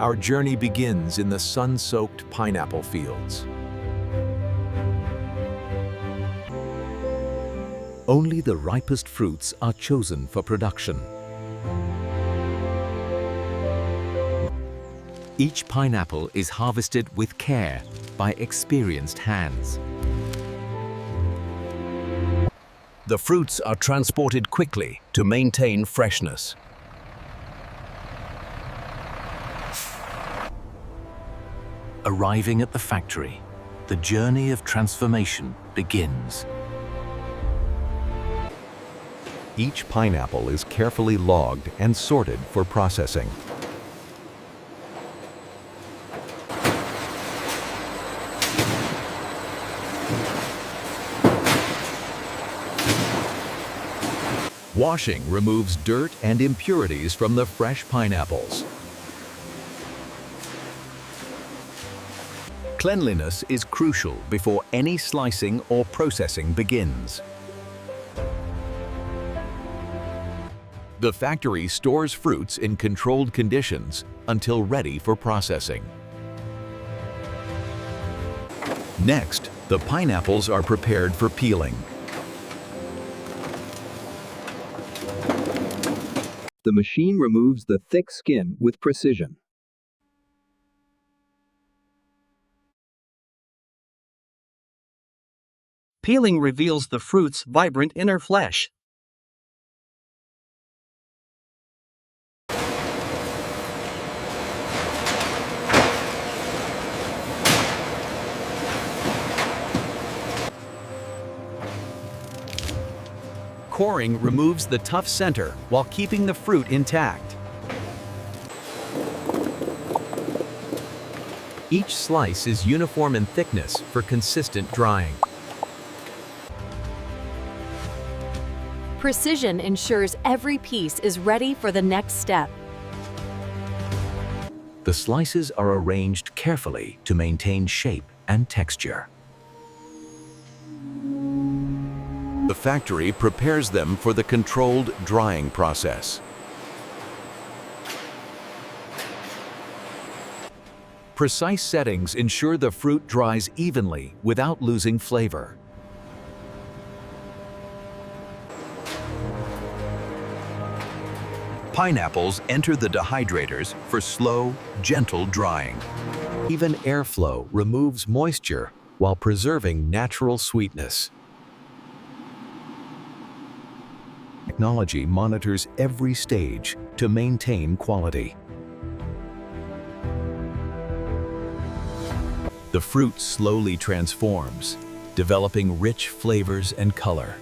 Our journey begins in the sun-soaked pineapple fields. Only the ripest fruits are chosen for production. Each pineapple is harvested with care by experienced hands. The fruits are transported quickly to maintain freshness. Arriving at the factory, the journey of transformation begins. Each pineapple is carefully logged and sorted for processing. Washing removes dirt and impurities from the fresh pineapples. Cleanliness is crucial before any slicing or processing begins. The factory stores fruits in controlled conditions until ready for processing. Next, the pineapples are prepared for peeling. The machine removes the thick skin with precision. Peeling reveals the fruit's vibrant inner flesh. Coring removes the tough center while keeping the fruit intact. Each slice is uniform in thickness for consistent drying. Precision ensures every piece is ready for the next step. The slices are arranged carefully to maintain shape and texture. The factory prepares them for the controlled drying process. Precise settings ensure the fruit dries evenly without losing flavor. Pineapples enter the dehydrators for slow, gentle drying. Even airflow removes moisture while preserving natural sweetness. Technology monitors every stage to maintain quality. The fruit slowly transforms, developing rich flavors and color.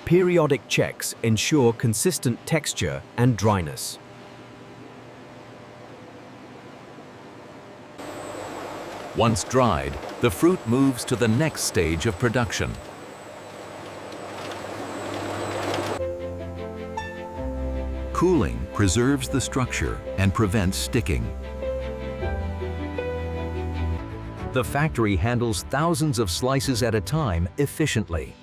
Periodic checks ensure consistent texture and dryness. Once dried, the fruit moves to the next stage of production. Cooling preserves the structure and prevents sticking. The factory handles thousands of slices at a time efficiently.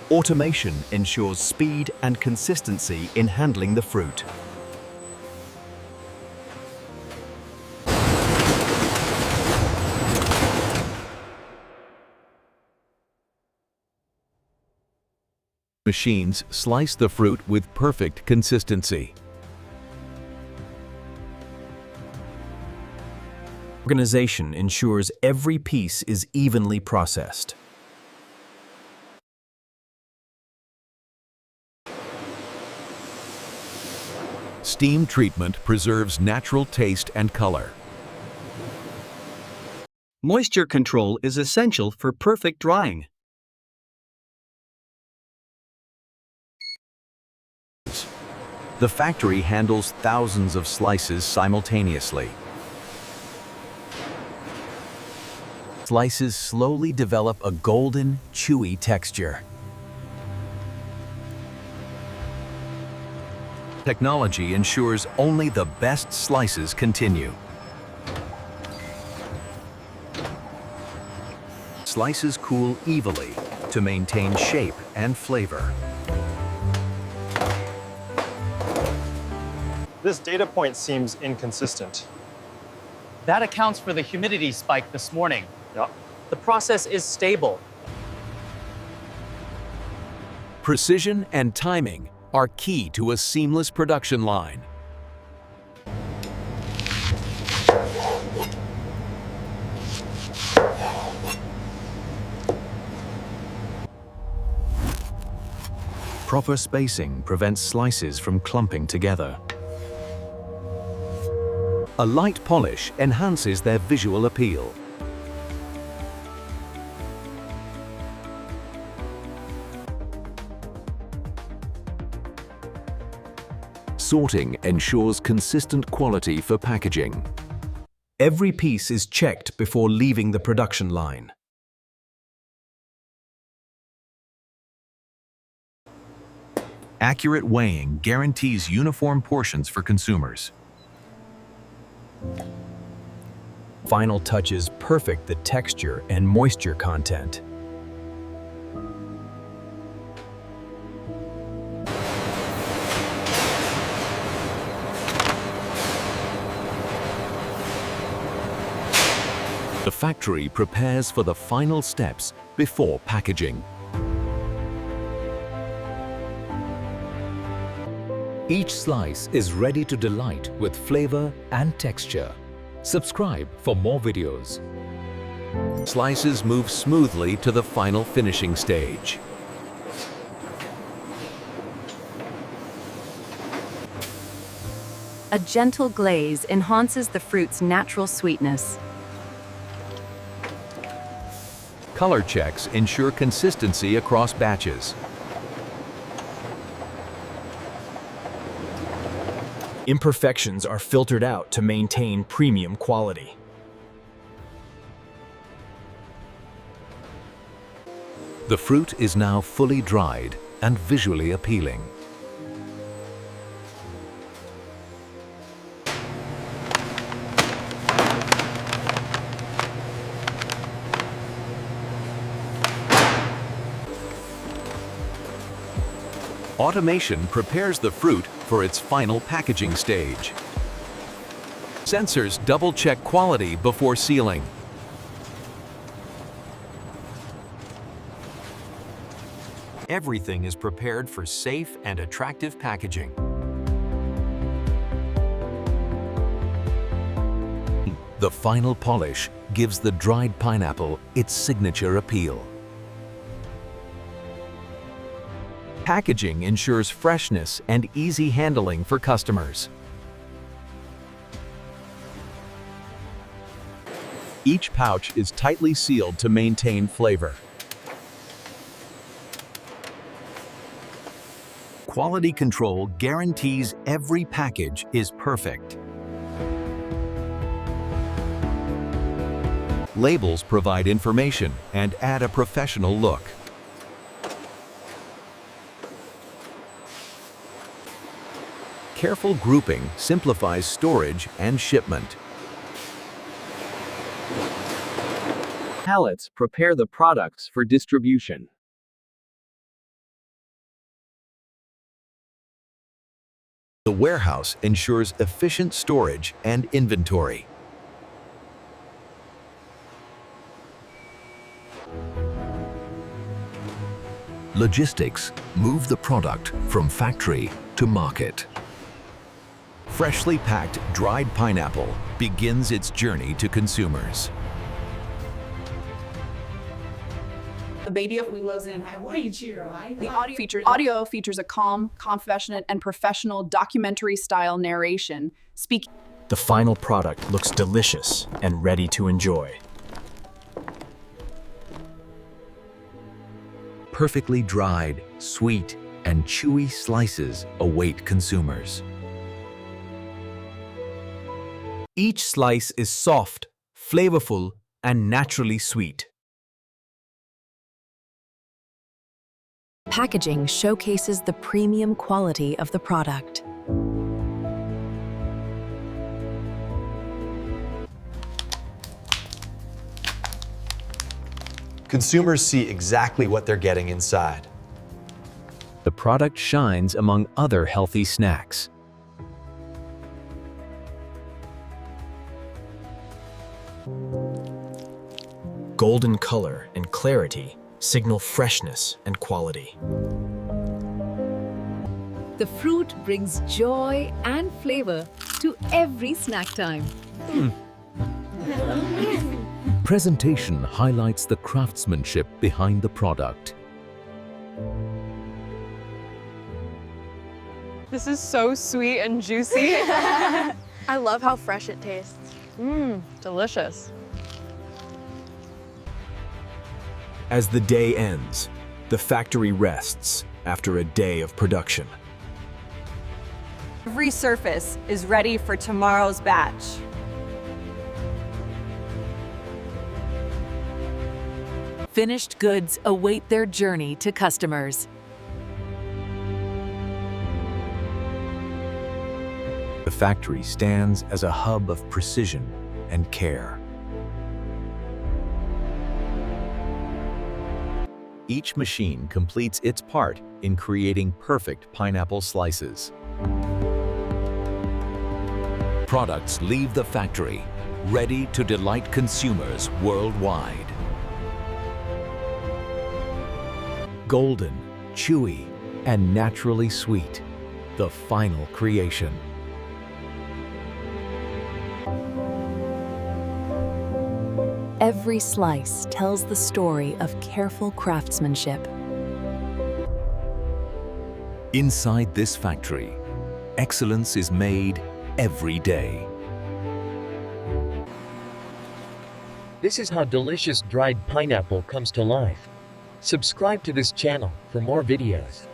Automation ensures speed and consistency in handling the fruit. Machines slice the fruit with perfect consistency. Organization ensures every piece is evenly processed. Steam treatment preserves natural taste and color. Moisture control is essential for perfect drying. The factory handles thousands of slices simultaneously. Slices slowly develop a golden, chewy texture. Technology ensures only the best slices continue. Slices cool evenly to maintain shape and flavor. This data point seems inconsistent. That accounts for the humidity spike this morning. Yeah. The process is stable. Precision and timing are key to a seamless production line. Proper spacing prevents slices from clumping together. A light polish enhances their visual appeal. Sorting ensures consistent quality for packaging. Every piece is checked before leaving the production line. Accurate weighing guarantees uniform portions for consumers. Final touches perfect the texture and moisture content. The factory prepares for the final steps before packaging. Each slice is ready to delight with flavor and texture. Subscribe for more videos. Slices move smoothly to the final finishing stage. A gentle glaze enhances the fruit's natural sweetness. Color checks ensure consistency across batches. Imperfections are filtered out to maintain premium quality. The fruit is now fully dried and visually appealing. Automation prepares the fruit for its final packaging stage. Sensors double-check quality before sealing. Everything is prepared for safe and attractive packaging. The final polish gives the dried pineapple its signature appeal. Packaging ensures freshness and easy handling for customers. Each pouch is tightly sealed to maintain flavor. Quality control guarantees every package is perfect. Labels provide information and add a professional look. Careful grouping simplifies storage and shipment. Pallets prepare the products for distribution. The warehouse ensures efficient storage and inventory. Logistics move the product from factory to market. Freshly packed dried pineapple begins its journey to consumers. The baby of we lives in Hawaii. The audio features a calm, compassionate, and professional documentary-style narration, speaking. The final product looks delicious and ready to enjoy. Perfectly dried, sweet, and chewy slices await consumers. Each slice is soft, flavorful, and naturally sweet. Packaging showcases the premium quality of the product. Consumers see exactly what they're getting inside. The product shines among other healthy snacks. golden color and clarity signal freshness and quality. The fruit brings joy and flavor to every snack time. Presentation highlights the craftsmanship behind the product. This is so sweet and juicy. I love how fresh it tastes. Delicious. As the day ends, the factory rests after a day of production. Every surface is ready for tomorrow's batch. Finished goods await their journey to customers. The factory stands as a hub of precision and care. Each machine completes its part in creating perfect pineapple slices. Products leave the factory, ready to delight consumers worldwide. Golden, chewy, and naturally sweet, the final creation. Every slice tells the story of careful craftsmanship. Inside this factory, excellence is made every day. This is how delicious dried pineapple comes to life. Subscribe to this channel for more videos.